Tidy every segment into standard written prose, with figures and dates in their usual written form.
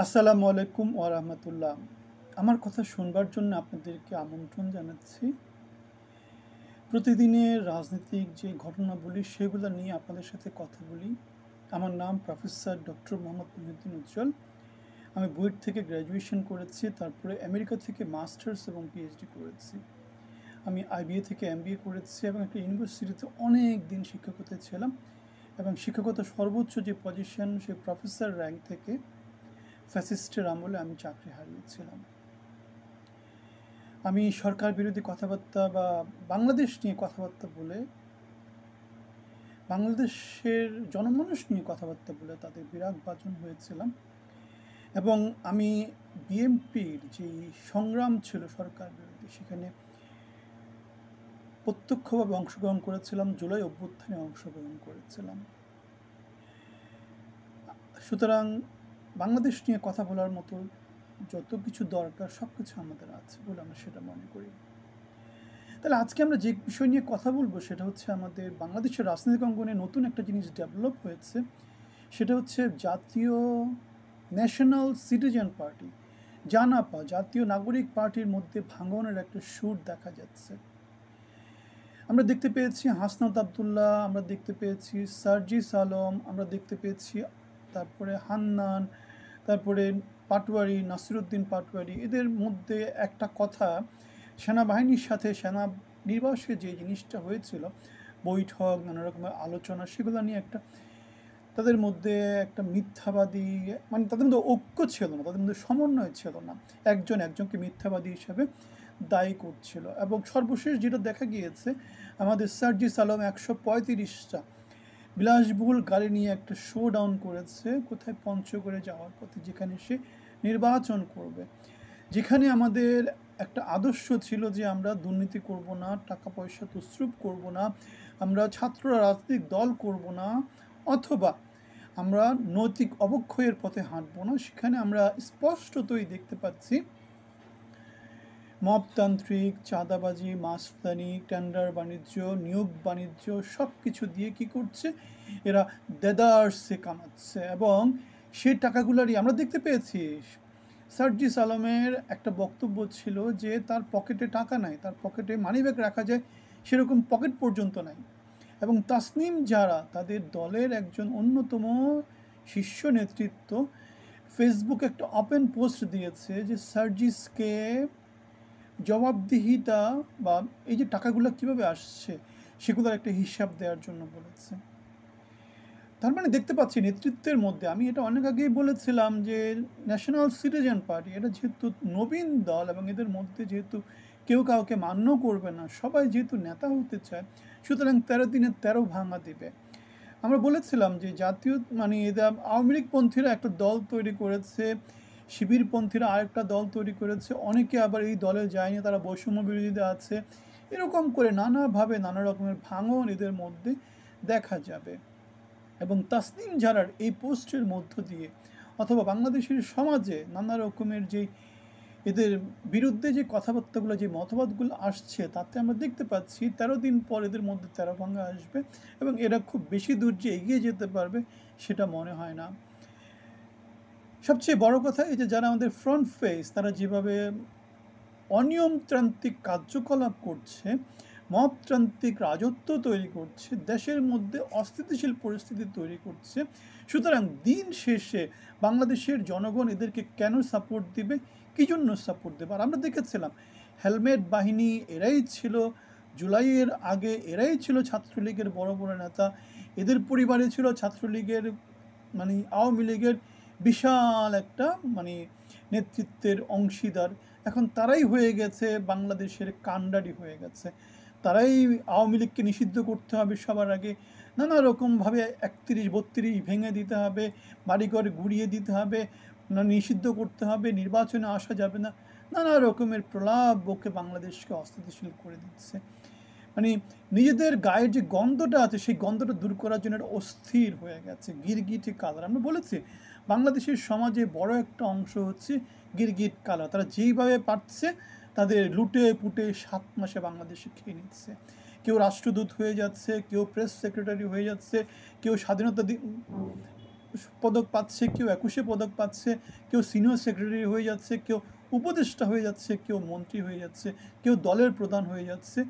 আসসালামু আলাইকুম ওয়া রাহমাতুল্লাহ। আমার কথা শুনবার জন্য আপনাদেরকে আমন্ত্রণ জানাচ্ছি। প্রতিদিনের রাজনৈতিক যে ঘটনাবলী সেগুলো নিয়ে আপনাদের সাথে কথা বলি। আমার নাম প্রফেসর ডক্টর মোহাম্মদ মহিউদ্দিন উজ্জ্বল। আমি বুয়েট থেকে গ্র্যাজুয়েশন করেছি, তারপরে আমেরিকা থেকে মাস্টার্স এবং পিএইচডি করেছি। আমি আইবিএ থেকে এমবিএ করেছি এবং একটা ইউনিভার্সিটিতে অনেক দিন শিক্ষকতায় ছিলাম এবং শিক্ষকতার সর্বোচ্চ যে পজিশন সে প্রফেসর র্যাঙ্ক থেকে ফ্যাসিস্টের আমলে আমি চাকরি হারিয়েছিলাম। আমি সরকার বিরোধী কথাবার্তা বা বাংলাদেশ নিয়ে কথাবার্তা বলে, বাংলাদেশের জনমানুষ নিয়ে কথাবার্তা বলে তাদের বিরাগ ভাজন হয়েছিলাম এবং আমি বিএনপির যে সংগ্রাম ছিল সরকার বিরোধী সেখানে প্রত্যক্ষভাবে অংশগ্রহণ করেছিলাম, জুলাই অভ্যুত্থানে অংশগ্রহণ করেছিলাম। সুতরাং বাংলাদেশ নিয়ে কথা বলার মতো যত কিছু দরকার সব কিছু আমাদের আছে বলে আমরা সেটা মনে করি। তাহলে আজকে আমরা যে বিষয় নিয়ে কথা বলবো সেটা হচ্ছে আমাদের বাংলাদেশের রাজনৈতিক অঙ্গনে নতুন একটা জিনিস ডেভেলপ হয়েছে, সেটা হচ্ছে জাতীয় ন্যাশনাল সিটিজেন পার্টি, জানাপা জাতীয় নাগরিক পার্টির মধ্যে ভাঙনের একটা সুর দেখা যাচ্ছে। আমরা দেখতে পেয়েছি হাসনাত আবদুল্লাহ, আমরা দেখতে পেয়েছি সার্জিস আলম, আমরা দেখতে পেয়েছি তারপরে হান্নান, তারপরে পাটোয়ারি, নাসিরুদ্দিন পাটোয়ারি। এদের মধ্যে একটা কথা, সেনাবাহিনীর সাথে সেনা নির্বাসে যে জিনিসটা হয়েছিল, বৈঠক, নানা রকমের আলোচনা, সেগুলো নিয়ে একটা তাদের মধ্যে একটা মিথ্যাবাদী, মানে তাদের মধ্যে ঐক্য ছিল না, তাদের মধ্যে সমন্বয় ছিল না। একজন একজনকে মিথ্যাবাদী হিসাবে দায়ী করছিল এবং সর্বশেষ যেটা দেখা গিয়েছে, আমাদের সার্জিস আলম 135টা বিলাসবহুল গাড়ি নিয়ে একটা শো ডাউন করেছে কোথায়, পঞ্চগড়ে যাওয়ার পথে, যেখানে সে নির্বাচন করবে। যেখানে আমাদের একটা আদর্শ ছিল যে আমরা দুর্নীতি করব না, টাকা পয়সা তছরুপ করব না, আমরা ছাত্ররা রাজনৈতিক দল করব না, অথবা আমরা নৈতিক অবক্ষয়ের পথে হাঁটব না, সেখানে আমরা স্পষ্টতই দেখতে পাচ্ছি মবতান্ত্রিক, চাঁদাবাজি, মাস্তানি, টেন্ডার বাণিজ্য, নিয়োগ বাণিজ্য সব কিছু দিয়ে কি করছে, এরা দেদারসে কামাচ্ছে। এবং সেই টাকাগুলোরই আমরা দেখতে পেয়েছি, সার্জিস আলমের একটা বক্তব্য ছিল যে তার পকেটে টাকা নাই, তার পকেটে মানিব্যাগ রাখা যায় সেরকম পকেট পর্যন্ত নাই। এবং তাসনিম যারা, তাদের দলের একজন অন্যতম শীর্ষ নেতৃত্ব, ফেসবুকে একটা ওপেন পোস্ট দিয়েছে যে সার্জিসকে জবাবদিহিতা বা এই যে টাকাগুলো কিভাবে আসছে সেগুলোর একটা হিসাব দেওয়ার জন্য বলেছে। তার মানে দেখতে পাচ্ছি নেতৃত্বের মধ্যে, আমি এটা অনেক আগেই বলেছিলাম যে ন্যাশনাল সিটিজেন পার্টি এটা যেহেতু নবীন দল এবং এদের মধ্যে যেহেতু কেউ কাউকে মান্য করবে না, সবাই যেহেতু নেতা হতে চায়, সুতরাং 13 দিনে 13 ভাঙা দেবে। আমরা বলেছিলাম যে জাতীয় মানে এদের আওয়ামী লীগপন্থীরা একটা দল তৈরি করেছে, শিবিরপন্থীরা আরেকটা দল তৈরি করেছে, অনেকে আবার এই দলে যায়নি, তারা বৈষম্য বিরোধীতে আছে। এরকম করে নানাভাবে নানা রকমের ভাঙন এদের মধ্যে দেখা যাবে। এবং তাসনিম জারার এই পোস্টের মধ্য দিয়ে অথবা বাংলাদেশের সমাজে নানা রকমের যে এদের বিরুদ্ধে যে কথাবার্তাগুলো, যে মতবাদগুলো আসছে, তাতে আমরা দেখতে পাচ্ছি 13 দিন পর এদের মধ্যে 13 ভাঙা আসবে এবং এরা খুব বেশি দূর যে এগিয়ে যেতে পারবে সেটা মনে হয় না। সবচেয়ে বড় কথা এই যে যারা আমাদের ফ্রন্ট ফেস, তারা যেভাবে অনিয়মতান্ত্রিক কার্যকলাপ করছে, মবতান্ত্রিক রাজত্ব তৈরি করছে, দেশের মধ্যে অস্থিতিশীল পরিস্থিতি তৈরি করছে। সুতরাং দিন শেষে বাংলাদেশের জনগণ এদেরকে কেন সাপোর্ট দিবে, কী জন্য সাপোর্ট দেবে? আর আমরা দেখেছিলাম হেলমেট বাহিনী এরাই ছিল, জুলাইয়ের আগে এরাই ছিল ছাত্রলীগের বড় বড় নেতা, এদের পরিবারে ছিল ছাত্রলীগের মানে আওয়ামী লীগের বিশাল একটা মানে নেতৃত্বের অংশীদার। এখন তারাই হয়ে গেছে বাংলাদেশের কাণ্ডারি হয়ে গেছে। তারাই আওয়ামী লীগকে নিষিদ্ধ করতে হবে সবার আগে, নানা রকমভাবে 31-32 ভেঙে দিতে হবে, বাড়িঘর গুড়িয়ে দিতে হবে, নিষিদ্ধ করতে হবে, নির্বাচনে আসা যাবে না, নানা রকমের প্রলাপ বকে বাংলাদেশকে অস্থিতিশীল করে দিচ্ছে। মানে নিজেদের গায়ের যে গন্ধটা আছে সেই গন্ধটা দূর করার জন্য এটা অস্থির হয়ে গেছে, গিরগিটি কালার। আমরা বলেছি বাংলাদেশের সমাজে বড় একটা অংশ হচ্ছে গিরগিট কালার, তারা যেইভাবে পারছে তাদের লুটে পুটে 7 মাসে বাংলাদেশে খেয়ে নিচ্ছে। কেউ রাষ্ট্রদূত হয়ে যাচ্ছে, কেউ প্রেস সেক্রেটারি হয়ে যাচ্ছে, কেউ স্বাধীনতা পদক পাচ্ছে, কেউ 21-এ পদক পাচ্ছে, কেউ সিনিয়র সেক্রেটারি হয়ে যাচ্ছে, কেউ উপদেষ্টা হয়ে যাচ্ছে, কেউ মন্ত্রী হয়ে যাচ্ছে, কেউ দলের প্রধান হয়ে যাচ্ছে,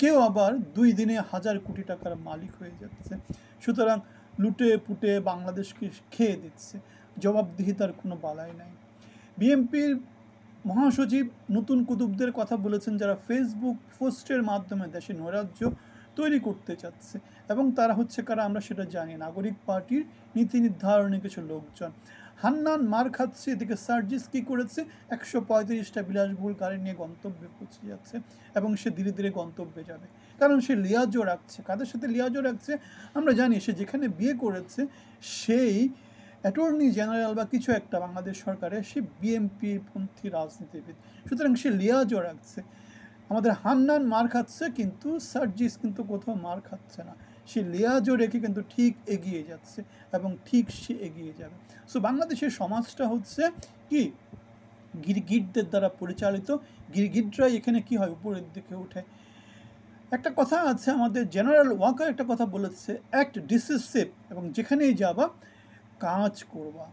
কেউ আবার 2 দিনে 1000 কোটি টাকার মালিক হয়ে যাচ্ছে। সুতরাং লুটে পুটে বাংলাদেশকে খেয়ে দিচ্ছে, জবাবদিহিতার কোনো বালাই নাই। বিএনপির মহাসচিব নতুন কুতুবদের কথা বলেছেন, যারা ফেসবুক পোস্টের মাধ্যমে দেশে নৈরাজ্য তৈরি করতে চাচ্ছে, এবং তারা হচ্ছে কারা আমরা সেটা জানি। নাগরিক পার্টির নীতি নির্ধারণী কিছু লোকজন। হান্নান মার খাচ্ছে, এদিকে সার্জিস কী করেছে, 135টা বিলাসবহুল গাড়ি নিয়ে গন্তব্যে পৌঁছে যাচ্ছে, এবং সে ধীরে ধীরে গন্তব্যে যাবে, কারণ সে লিয়াজও রাখছে। কাদের সাথে লিয়াজও রাখছে আমরা জানি, সে যেখানে বিয়ে করেছে সেই অ্যাটর্নি জেনারেল বা কিছু একটা বাংলাদেশ সরকারে, সে বিএনপি পন্থী রাজনীতিবিদ, সুতরাং সে লিয়াজও রাখছে। আমাদের হান্নান মার খাচ্ছে, কিন্তু সার্জিস কিন্তু কোথাও মার খাচ্ছে না, সে লিয়াজও রেখে কিন্তু ঠিক এগিয়ে যাচ্ছে, এবং ঠিক সে এগিয়ে যাবে। সো বাংলাদেশের সমাজটা হচ্ছে কি গিরগিটদের দ্বারা পরিচালিত। গিরগিটরাই এখানে কি হয়, উপরের দিকে উঠে। একটা কথা আছে, আমাদের জেনারেল ওয়াকার একটা কথা বলেছে, অ্যাক্ট ডিসিসিভ, এবং যেখানেই যাবা কাজ করবা।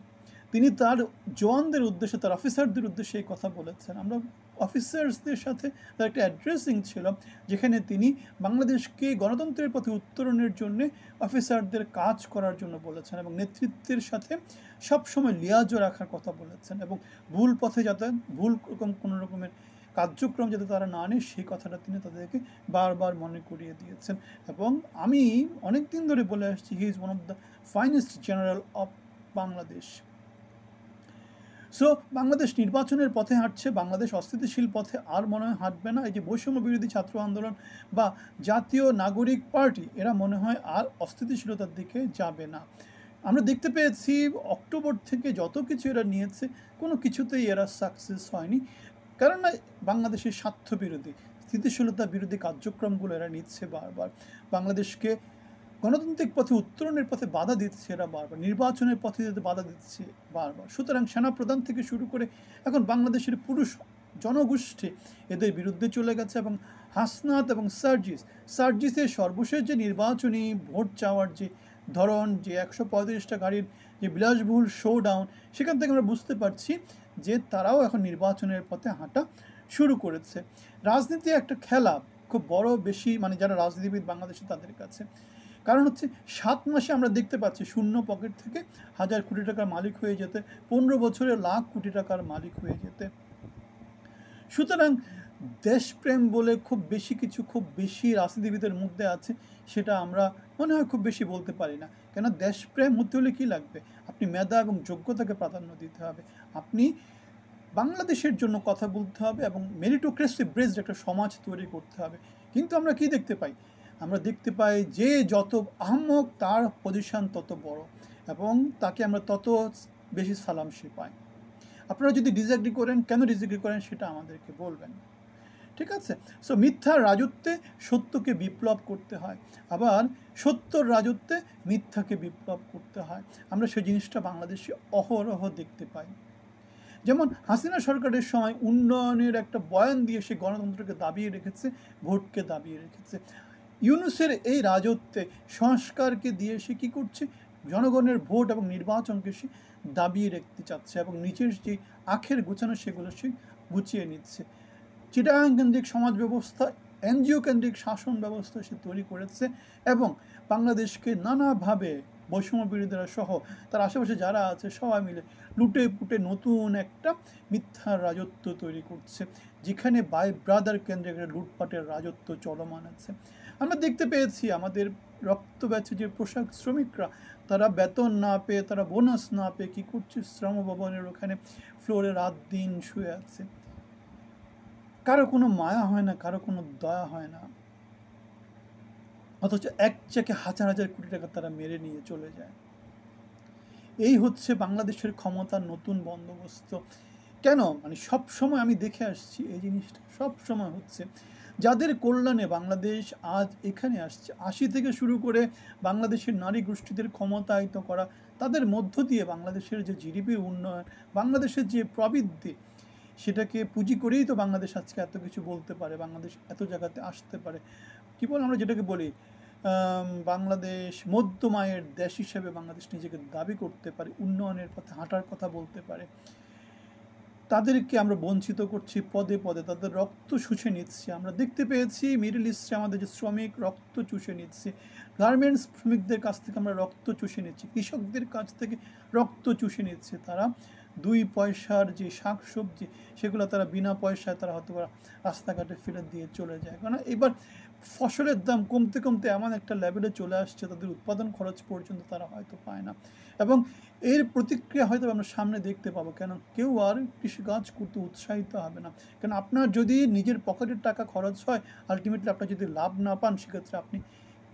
তিনি তার জওয়ানদের উদ্দেশ্যে, তার অফিসারদের উদ্দেশ্যে এই কথা বলেছেন। আমরা অফিসার্সদের সাথে তার একটা অ্যাড্রেসিং ছিল, যেখানে তিনি বাংলাদেশকে গণতন্ত্রের পথে উত্তরণের জন্যে অফিসারদের কাজ করার জন্য বলেছেন, এবং নেতৃত্বের সাথে সবসময় লিয়াজও রাখার কথা বলেছেন, এবং ভুল পথে যাতে কোনো রকমের কার্যক্রম যাতে তারা না নেয় সেই কথাটা তিনি তাদেরকে বারবার মনে করিয়ে দিয়েছেন। এবং আমি অনেক দিন ধরে বলে আসছি, he is one of the finest general of Bangladesh. So Bangladesh নির্বাচনের পথে হাঁটছে, বাংলাদেশ অস্থিতিশীল পথে আর মনে হয় হাঁটবে না। এই যে বৈষম্য বিরোধী ছাত্র আন্দোলন বা জাতীয় নাগরিক পার্টি, এরা মনে হয় আর অস্থিতিশীলতার দিকে যাবে না। আমরা দেখতে পেয়েছি অক্টোবর থেকে যত কিছু এরা নিয়েছে, কোনো কিছুতেই এরা সাকসেস হয়নি, কারণ বাংলাদেশের স্বার্থ বিরোধী, স্থিতিশীলতা বিরোধী কার্যক্রমগুলো এরা নিচ্ছে বারবার। বাংলাদেশকে গণতান্ত্রিক পথে উত্তরণের পথে বাধা দিচ্ছে এরা বারবার, নির্বাচনের পথে যেতে বাধা দিচ্ছে বারবার। সুতরাং সেনাপ্রধান থেকে শুরু করে এখন বাংলাদেশের পুরুষ জনগোষ্ঠী এদের বিরুদ্ধে চলে গেছে, এবং হাসনাত এবং সার্জিসের সর্বশেষ যে নির্বাচনী ভোট চাওয়ার যে ধরন, যে 135টা গাড়ির যে বিলাসবহুল শো ডাউন, সেখান থেকে আমরা বুঝতে পারছি যে তারাও এখন নির্বাচনের পথে হাঁটা শুরু করেছে। রাজনীতি একটা খেলা, খুব বড় বেশি, মানে যারা রাজনীতিবিদ বাংলাদেশে তাদের কাছে। কারণ হচ্ছে 7 মাসে আমরা দেখতে পাচ্ছি শূন্য পকেট থেকে 1000 কোটি টাকার মালিক হয়ে যেতে, 15 বছরে লাখ কোটি টাকার মালিক হয়ে যেতে। সুতরাং দেশপ্রেম বলে খুব বেশি রাজনীতিবিদের মধ্যে আছে, সেটা আমরা মনে হয় খুব বেশি বলতে পারি না। কেন, দেশপ্রেম হতে হলে কী লাগবে, আপনি মেধা এবং যোগ্যতাকে প্রাধান্য দিতে হবে, আপনি বাংলাদেশের জন্য কথা বলতে হবে, এবং মেরিটোক্রেসি বেসড একটা সমাজ তৈরি করতে হবে। কিন্তু আমরা কি দেখতে পাই, আমরা দেখতে পাই যে যত আহম্মক তার পজিশন তত বড়, এবং তাকে আমরা তত বেশি সালাম সে পাই। আপনারা যদি ডিসএগ্রি করেন, কেন ডিসএগ্রি করেন সেটা আমাদেরকে বলবেন, ঠিক আছে? সো মিথ্যার রাজত্বে সত্যকে বিপ্লব করতে হয়, আবার সত্যর রাজত্বে মিথ্যাকে বিপ্লব করতে হয়। আমরা সেই জিনিসটা বাংলাদেশে অহরহ দেখতে পাই। যেমন হাসিনা সরকারের সময় উন্নয়নের একটা বয়ান দিয়ে সে গণতন্ত্রকে দাবিয়ে রেখেছে, ভোটকে দাবিয়ে রেখেছে। ইউনূসের এই রাজত্বে সংস্কারকে দিয়ে সে কী করছে, জনগণের ভোট এবং নির্বাচনকে সে দাবিয়ে রাখতে চাচ্ছে, এবং নিজের যে আখের গুছানো সেগুলো সে গুছিয়ে নিচ্ছে। চিটাগাং কেন্দ্রিক সমাজ ব্যবস্থা, এনজিও কেন্দ্রিক শাসন ব্যবস্থা সে তৈরি করেছে, এবং বাংলাদেশকে নানাভাবে বৈষম্য বিরোধীরা সহ তার আশেপাশে যারা আছে সবাই মিলে লুটে পুটে নতুন একটা মিথ্যার রাজত্ব তৈরি করছে, যেখানে বাই ব্রাদার কেন্দ্রিক লুটপাটের রাজত্ব চলমান আছে। আমরা দেখতে পেয়েছি আমাদের রক্ত ব্যাচে যে পোশাক শ্রমিকরা, তারা বেতন না পেয়ে, তারা বোনাস না পেয়ে কী করছে, শ্রম ভবনের ওখানে ফ্লোরে রাত দিন শুয়ে আছে। কারো কোনো মায়া হয় না, কারো কোনো দয়া হয় না, অথচ এক চেকে 1000 কোটি টাকা তারা মেরে নিয়ে চলে যায়। এই হচ্ছে বাংলাদেশের ক্ষমতার নতুন বন্দোবস্ত। কেন, মানে সব সময় আমি দেখে আসছি এই জিনিসটা সব সময় হচ্ছে, যাদের কল্যাণে বাংলাদেশ আজ এখানে আসছে, 80 থেকে শুরু করে বাংলাদেশের নারী গোষ্ঠীদের ক্ষমতায়িত করা, তাদের মধ্য দিয়ে বাংলাদেশের যে জিডিপির উন্নয়ন, বাংলাদেশের যে প্রবৃদ্ধি, সেটাকে পুঁজি করেই তো বাংলাদেশ আজকে এত কিছু বলতে পারে, বাংলাদেশ এত জায়গাতে আসতে পারে। কী বল, আমরা যেটাকে বলি বাংলাদেশ মধ্যম আয়ের দেশ হিসেবে বাংলাদেশ নিজেকে দাবি করতে পারে, উন্নয়নের পথে হাঁটার কথা বলতে পারে, তাদেরকে আমরা বঞ্চিত করছি পদে পদে, তাদের রক্ত শুষে নিচ্ছি। আমরা দেখতে পেয়েছি মিডল ইস্টে আমাদের যে শ্রমিক রক্ত চুষে নিচ্ছে, গার্মেন্টস শ্রমিকদের কাছ থেকে আমরা রক্ত চুষে নিচ্ছি, কৃষকদের কাছ থেকে রক্ত চুষে নিচ্ছে। তারা 2 পয়সার যে শাকসবজি সেগুলো তারা বিনা পয়সায় তারা হয়তো রাস্তাঘাটে ফেলে দিয়ে চলে যায়। কারণ এবার ফসলের দাম কমতে কমতে এমন একটা লেভেলে চলে আসছে, তাদের উৎপাদন খরচ পর্যন্ত তারা হয়তো পায় না। এবং এর প্রতিক্রিয়া হয়তো আমরা সামনে দেখতে পাবো। কেন কেউ আর কৃষিকাজ করতে উৎসাহিত হবে না। কেন আপনার যদি নিজের পকেটের টাকা খরচ হয়, আলটিমেটলি আপনার যদি লাভ না পান, সেক্ষেত্রে আপনি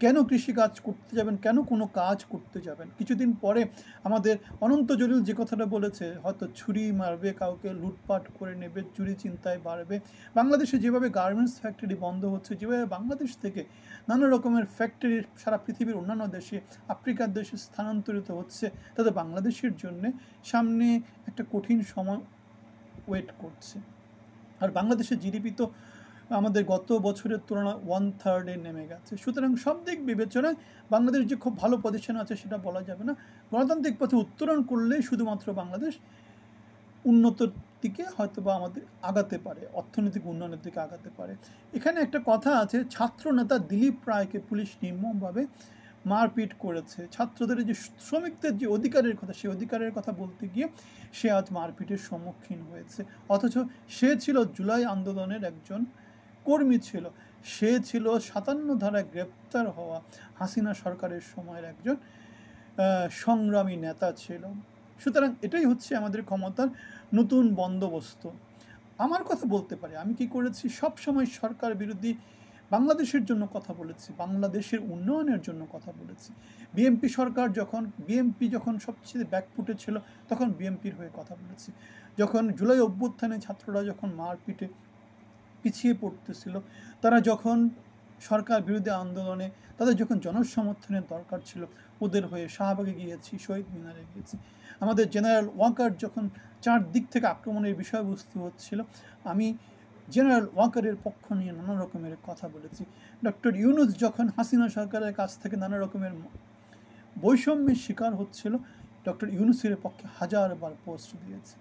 কেন কৃষিকাজ করতে যাবেন, কেন কোনো কাজ করতে যাবেন? কিছুদিন পরে আমাদের অনন্ত জলিল যে কথাটা বলেছে, হয়তো ছুরি মারবে, কাউকে লুটপাট করে নেবে, চুরি চিন্তায় বাড়বে। বাংলাদেশে যেভাবে গার্মেন্টস ফ্যাক্টরি বন্ধ হচ্ছে, যেভাবে বাংলাদেশ থেকে নানা রকমের ফ্যাক্টরি সারা পৃথিবীর অন্যান্য দেশে, আফ্রিকার দেশে স্থানান্তরিত হচ্ছে, তাতে বাংলাদেশের জন্যে সামনে একটা কঠিন সময় ওয়েট করছে। আর বাংলাদেশের জিডিপি তো আমাদের গত বছরের তুলনায় 1/3 নেমে গেছে। সুতরাং সব দিক বিবেচনায় বাংলাদেশ যে খুব ভালো পজিশনে আছে সেটা বলা যাবে না। গণতান্ত্রিক পথে উত্তরণ করলেই শুধুমাত্র বাংলাদেশ উন্নতর দিকে হয়তো বা আমাদের আগাতে পারে, অর্থনৈতিক উন্নয়নের দিকে আগাতে পারে। এখানে একটা কথা আছে, ছাত্র নেতা দিলীপ রায়কে পুলিশ নির্মমভাবে মারপিট করেছে। ছাত্রদের যে শ্রমিকদের যে অধিকারের কথা, সেই অধিকারের কথা বলতে গিয়ে সে আজ মারপিটের সম্মুখীন হয়েছে। অথচ সে ছিল জুলাই আন্দোলনের একজন কর্মী ছিল, সে ছিল 57 ধারায় গ্রেপ্তার হওয়া হাসিনা সরকারের সময়ের একজন সংগ্রামী নেতা ছিল। সুতরাং এটাই হচ্ছে আমাদের ক্ষমতার নতুন বন্দোবস্ত। আমার কথা বলতে পারে, আমি কি করেছি, সব সময় সরকার বিরোধী বাংলাদেশের জন্য কথা বলেছি, বাংলাদেশের উন্নয়নের জন্য কথা বলেছি। বিএনপি যখন সবচেয়ে ব্যাকফুটে ছিল, তখন বিএনপির হয়ে কথা বলেছি। যখন জুলাই অভ্যুত্থানে ছাত্ররা যখন মারপিটে পিছিয়ে পড়তেছিল, তারা যখন সরকার বিরোধী আন্দোলনে তাদের যখন জনসমর্থনের দরকার ছিল, ওদের হয়ে শাহবাগে গিয়েছি, শহীদ মিনারে গিয়েছি। আমাদের জেনারেল ওয়াকার যখন চারদিক থেকে আক্রমণের বিষয়বস্তু হচ্ছিল, আমি জেনারেল ওয়াকারের পক্ষ নিয়ে নানা রকমের কথা বলেছি। ডক্টর ইউনূস যখন হাসিনা সরকারের কাছ থেকে নানা রকমের বৈষম্যের শিকার হচ্ছিল, ডক্টর ইউনূসের পক্ষে হাজারবার পোস্ট দিয়েছে,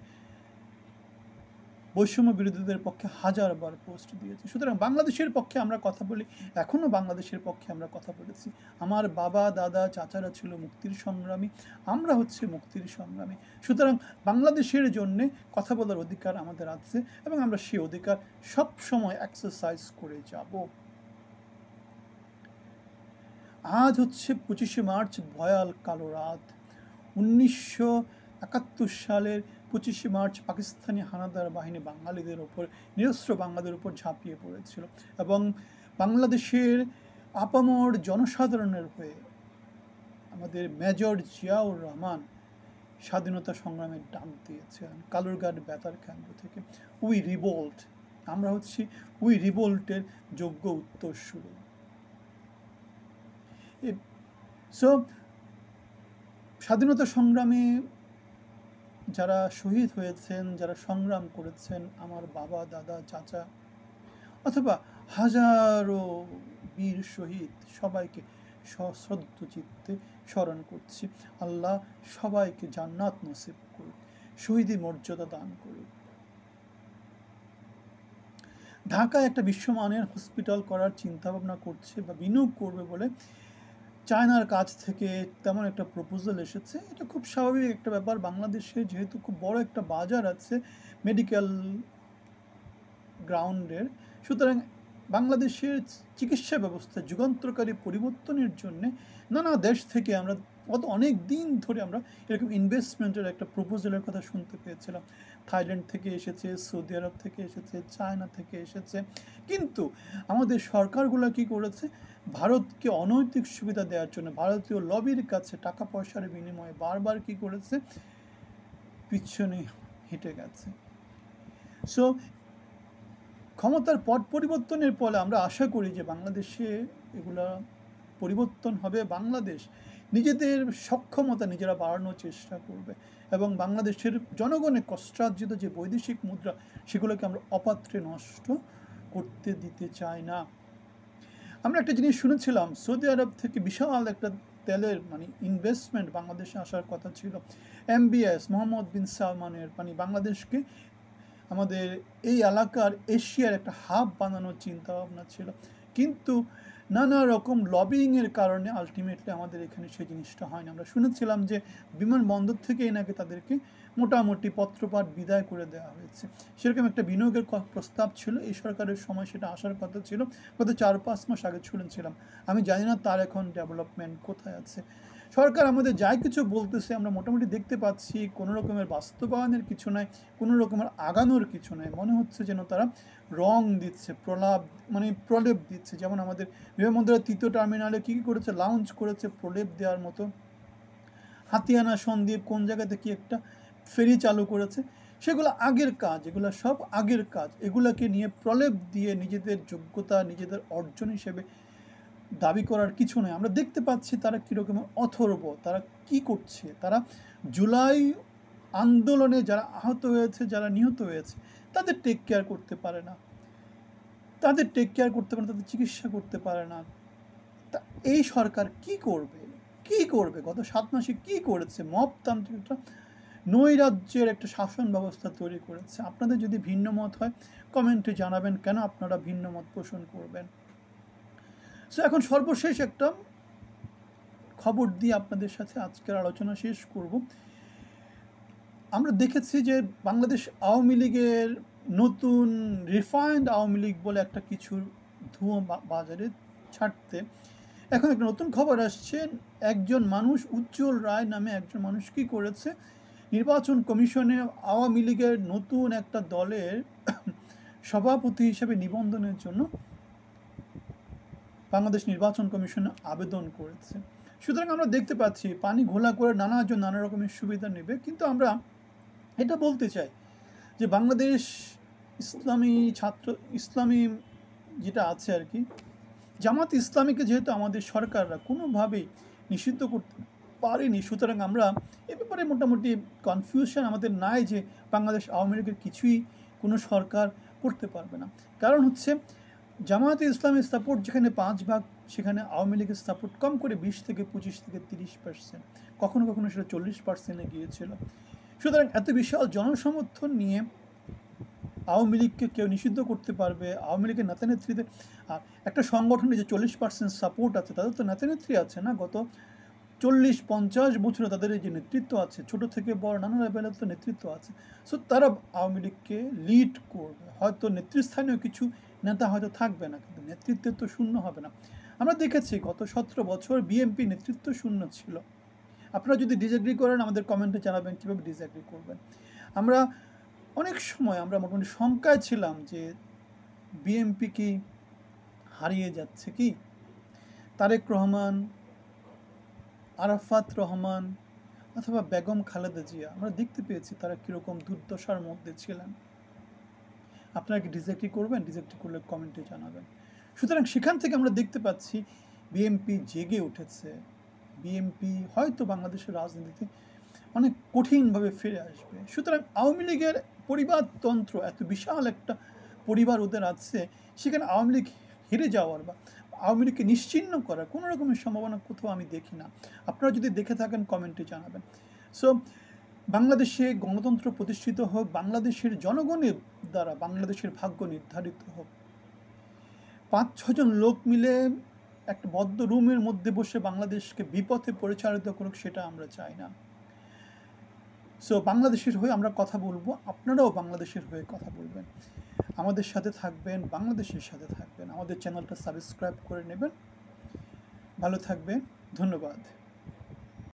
বৈষম্য বিরোধীদের পক্ষে হাজারবার পোস্ট দিয়েছে। সুতরাং বাংলাদেশের পক্ষে আমরা কথা বলি, এখনও বাংলাদেশের পক্ষে আমরা কথা বলেছি। আমার বাবা দাদা চাচারা ছিল মুক্তির সংগ্রামী, আমরা হচ্ছে মুক্তির সংগ্রামী। সুতরাং বাংলাদেশের জন্যে কথা বলার অধিকার আমাদের আছে, এবং আমরা সেই অধিকার সব সময় এক্সারসাইজ করে যাব। আজ হচ্ছে 25শে মার্চ, ভয়াল কালো রাত। 1971 সালের 25শে মার্চ পাকিস্তানি হানাদার বাহিনী বাঙালিদের ওপর, নিরস্ত্র বাঙালিদের উপর ঝাঁপিয়ে পড়েছিল, এবং বাংলাদেশের আপামর জনসাধারণের হয়ে আমাদের মেজর জিয়াউর রহমান স্বাধীনতা সংগ্রামের ডাক দিয়েছেন কালুরঘাট বেতার কেন্দ্র থেকে। উই রিভোল্ট, আমরা হচ্ছি উই রিভোল্টের যোগ্য উত্তরসূরি। সো স্বাধীনতা সংগ্রামে যারা শহীদ হয়েছেন, যারা সংগ্রাম করেছেন, আমার বাবা দাদা চাচা অথবা হাজারো বীর শহীদ, সবাইকে সশ্রদ্ধ চিত্তে স্মরণ করছি। আল্লাহ সবাইকে জান্নাত নসিব করুক, শহীদি মর্যাদা দান করুক। ঢাকায় একটা বিশ্বমানের হসপিটাল করার চিন্তাভাবনা করছে বা বিনিয়োগ করবে বলে চায়নার কাছ থেকে তেমন একটা প্রপোজাল এসেছে। এটা খুব স্বাভাবিক একটা ব্যাপার। বাংলাদেশে যেহেতু খুব বড় একটা বাজার আছে মেডিকেল গ্রাউন্ডের, সুতরাং বাংলাদেশের চিকিৎসা ব্যবস্থা যুগান্তরকারী পরিবর্তনের জন্যে নানা দেশ থেকে আমরা অনেক দিন ধরে আমরা এরকম ইনভেস্টমেন্টের একটা প্রপোজালের কথা শুনতে পেয়েছিলাম। থাইল্যান্ড থেকে এসেছে, সৌদি আরব থেকে এসেছে, চায়না থেকে এসেছে। কিন্তু আমাদের সরকারগুলো কি করেছে, ভারতকে অনৈতিক সুবিধা দেওয়ার জন্য ভারতীয় লবির কাছে টাকা পয়সার বিনিময়ে বারবার কি করেছে, পিছনে হেঁটে গেছে। সো ক্ষমতার পট পরিবর্তনের ফলে আমরা আশা করি যে বাংলাদেশে এগুলা পরিবর্তন হবে। বাংলাদেশ নিজেদের সক্ষমতা নিজেরা বাড়ানোর চেষ্টা করবে, এবং বাংলাদেশের জনগণের কষ্টার্জিত যে বৈদেশিক মুদ্রা, সেগুলোকে আমরা অপাত্রে নষ্ট করতে দিতে চাই না। আমরা একটা জিনিস শুনেছিলাম, সৌদি আরব থেকে বিশাল একটা তেলের ইনভেস্টমেন্ট বাংলাদেশে আসার কথা ছিল। MBS মোহাম্মদ বিন সালমানের বাংলাদেশকে আমাদের এই এলাকার এশিয়ার একটা হাব বানানোর চিন্তা ভাবনা ছিল, কিন্তু নানা রকম লবিংয়ের কারণে আলটিমেটলি আমাদের এখানে সেই জিনিসটা হয় না। আমরা শুনেছিলাম যে বিমানবন্দর থেকেই নাকি তাদেরকে মোটামুটি পত্রপাঠ বিদায় করে দেওয়া হয়েছে। সেরকম একটা বিনিয়োগের প্রস্তাব ছিল, এই সরকারের সময় সেটা আসার কথা ছিল, গত 4-5 মাস আগে শুনেছিলাম। আমি জানি না তার এখন ডেভেলপমেন্ট কোথায় আছে। সরকার আমাদের যাই কিছু বলতেছে আমরা মোটামুটি দেখতে পাচ্ছি কোনো রকমের বাস্তবায়নের কিছু নাই, কোনো রকমের আগানোর কিছু নাই। মনে হচ্ছে যেন তারা রং দিচ্ছে, প্রলেপ দিচ্ছে। যেমন আমাদের বিমানবন্দরের 3য় টার্মিনালে কী করেছে, লাউঞ্জ করেছে প্রলেপ দেওয়ার মতো। হাতিয়ানা সন্দ্বীপ কোন জায়গাতে কি একটা ফেরি চালু করেছে, সেগুলো আগের কাজ, এগুলো সব আগের কাজ। এগুলোকে নিয়ে প্রলেপ দিয়ে নিজেদের যোগ্যতা, নিজেদের অর্জন হিসেবে দাবি করার কিছু নয়। আমরা দেখতে পাচ্ছি তারা কীরকম অথর্ব, তারা কি করছে। তারা জুলাই আন্দোলনে যারা আহত হয়েছে, যারা নিহত হয়েছে, তাদের টেক কেয়ার করতে পারে না, তাদের চিকিৎসা করতে পারে না। তা এই সরকার কি করবে? গত 7 মাসে কি করেছে? মবতান্ত্রিক একটা নৈরাজ্যের একটা শাসন ব্যবস্থা তৈরি করেছে। আপনাদের যদি ভিন্ন মত হয় কমেন্টে জানাবেন কেন আপনারা ভিন্ন মত পোষণ করবেন। সো এখন সর্বশেষ একটা খবর দিয়ে আপনাদের সাথে আজকের আলোচনা শেষ করব। আমরা দেখেছি যে বাংলাদেশ আওয়ামী লীগের নতুন রিফাইন্ড আওয়ামী লীগ বলে একটা কিছুর ধোঁয়া বাজারে ছাড়তে এখন একটা নতুন খবর আসছে। একজন মানুষ, উজ্জ্বল রায় নামে একজন মানুষ কি করেছে, নির্বাচন কমিশনে আওয়ামী লীগের নতুন একটা দলের সভাপতি হিসেবে নিবন্ধনের জন্য বাংলাদেশ নির্বাচন কমিশনে আবেদন করেছে। সুতরাং আমরা দেখতে পাচ্ছি পানি ঘোলা করে নানাজন নানা রকমের সুবিধা নেবে। কিন্তু আমরা এটা বলতে চাই যে বাংলাদেশ ইসলামী যেটা আছে আর কি, জামাত ইসলামীকে যেহেতু আমাদের সরকাররা কোনোভাবেই নিষিদ্ধ করতে পারেনি, সুতরাং আমরা এ ব্যাপারে মোটামুটি কনফিউশন আমাদের নাই যে বাংলাদেশ আওয়ামী লীগের কিছুই কোনো সরকার করতে পারবে না। কারণ হচ্ছে জামায়াতে ইসলামের সাপোর্ট যেখানে 5 ভাগ, সেখানে আওয়ামী লীগের সাপোর্ট কম করে 20 থেকে 25 থেকে 30%, কখনো কখনো সেটা 40%-এ গিয়েছিল। সুতরাং এত বিশাল জনসমর্থন নিয়ে আওয়ামী লীগকে কেউ নিষিদ্ধ করতে পারবে? আওয়ামী লীগের নেতা নেত্রীদের একটা সংগঠনে যে 40% সাপোর্ট আছে, তাদের তো নেতা নেত্রী আছে না, গত 40-50 বছরে তাদের এই যে নেতৃত্ব আছে, ছোট থেকে বড় নানা লেভেলের তো নেতৃত্ব আছে। সো তারা আওয়ামী লীগকে লিড করবে। হয়তো নেতৃস্থানীয় কিছু নেতা হয়তো থাকবে না, কিন্তু নেতৃত্বের তো শূন্য হবে না। আমরা দেখেছি গত 17 বছর বিএনপি নেতৃত্ব শূন্য ছিল। আপনারা যদি ডিসএগ্রি করেন আমাদের কমেন্টে জানাবেন কীভাবে ডিসএগ্রি করবেন। অনেক সময় আমরা মোটামুটি শঙ্কায় ছিলাম যে বিএনপি কি হারিয়ে যাচ্ছে, কি তারেক রহমান, আরাফাত রহমান অথবা বেগম খালেদা জিয়া। আমরা দেখতে পেয়েছি তারা কীরকম দুর্দশার মধ্যে ছিলেন। আপনারা কি ডিসএগ্রি করবেন? ডিসএগ্রি করলে কমেন্টে জানাবেন। সুতরাং সেখান থেকে আমরা দেখতে পাচ্ছি বিএনপি জেগে উঠেছে। বিএনপি হয়তো বাংলাদেশের রাজনীতিতে অনেক কঠিনভাবে ফিরে আসবে। সুতরাং আওয়ামী লীগের পরিবারতন্ত্র, এত বিশাল একটা পরিবার ওদের আছে, সেখানে আওয়ামী লীগ হেরে যাওয়ার বা আওয়ামী লীগকে নিশ্চিহ্ন করার কোনো রকমের সম্ভাবনা কোথাও আমি দেখি না। আপনারা যদি দেখে থাকেন কমেন্টে জানাবেন। সো বাংলাদেশে গণতন্ত্র প্রতিষ্ঠিত হোক, বাংলাদেশের জনগণের দ্বারা বাংলাদেশের ভাগ্য নির্ধারিত হোক। 5-6 জন লোক মিলে একটা বদ্ধ রুমের মধ্যে বসে বাংলাদেশকে বিপথে পরিচালিত করুক, সেটা আমরা চাই না। সো বাংলাদেশের হয়ে আমরা কথা বলবো, আপনারাও বাংলাদেশের হয়ে কথা বলবেন, আমাদের সাথে থাকবেন, বাংলাদেশের সাথে থাকবেন। আমাদের চ্যানেলটা সাবস্ক্রাইব করে নেবেন। ভালো থাকবেন, ধন্যবাদ।